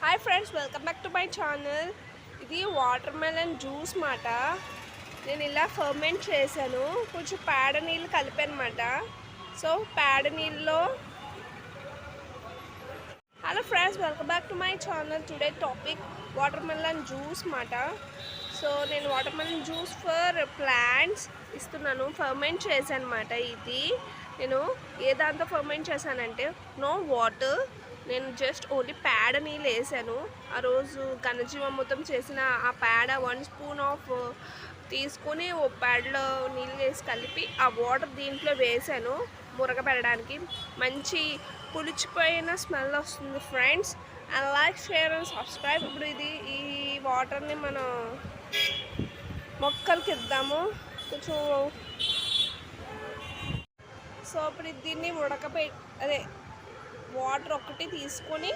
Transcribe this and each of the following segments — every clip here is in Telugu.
Hi friends, welcome back to my channel. ఇది వాటర్ మెలన్ జ్యూస్ మాట. నేను ఇలా ఫర్మెంట్ చేశాను, కొంచెం పేడ నీళ్ళు కలిపానమాట. సో పేడ నీళ్ళలో hello friends, welcome back to my channel. Today topic water melon juice మాట. సో నేను water melon juice for plants ఇస్తున్నాను, ఫర్మెంట్ చేశాను అనమాట. ఇది నేను ఏ దాంతో ఫర్మెంట్ చేశానంటే నో వాటర్, నేను జస్ట్ ఓన్లీ పేడ నీళ్ళు వేసాను. ఆ రోజు ఘనజీవామృతం చేసిన ఆ పేడ 1 స్పూన్ ఆఫ్ తీసుకొని ఓ పేడలో నీళ్ళు వేసి కలిపి ఆ వాటర్ దీంట్లో వేసాను మురగ పెట్టడానికి. మంచి పులిచిపోయిన స్మెల్ వస్తుంది friends. And like, share and subscribe. ఇప్పుడు ఈ వాటర్ని మనం మొక్కలకి ఇద్దాము కొంచెం. సో ఇప్పుడు దీన్ని అదే వాటర్ ఒకటి తీసుకొని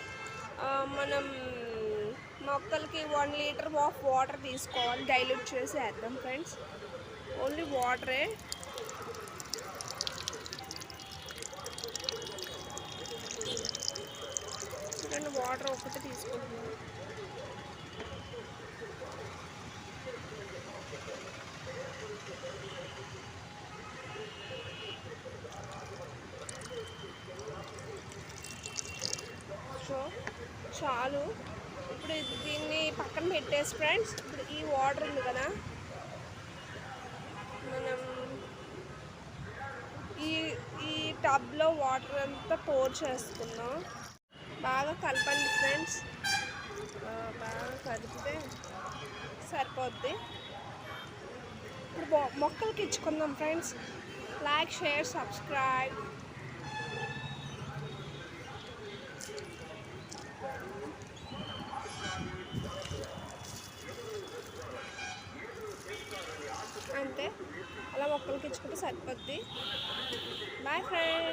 మనం మొక్కలకి 1 లీటర్ ఆఫ్ వాటర్ తీసుకోవాలి, డైల్యూట్ చేసి వేద్దాం ఫ్రెండ్స్. ఓన్లీ వాటరే. చూడండి, వాటర్ ఒకటి తీసుకుంటున్నాం. చాలు. ఇప్పుడు దీన్ని పక్కన పెట్టేసి ఫ్రెండ్స్, ఇప్పుడు ఈ వాటర్ ఉంది కదా, మనం ఈ టబ్లో వాటర్ అంతా పోర్ చేసుకుందాం. బాగా కలపండి ఫ్రెండ్స్, బాగా కలిపితే సరిపోద్ది. ఇప్పుడు మొక్కలకి ఇచ్చుకుందాం ఫ్రెండ్స్. Like, share, subscribe. అంతే, అలా మొక్కలకి ఇచ్చుకుంటే సరిపోద్ది. Bye friends.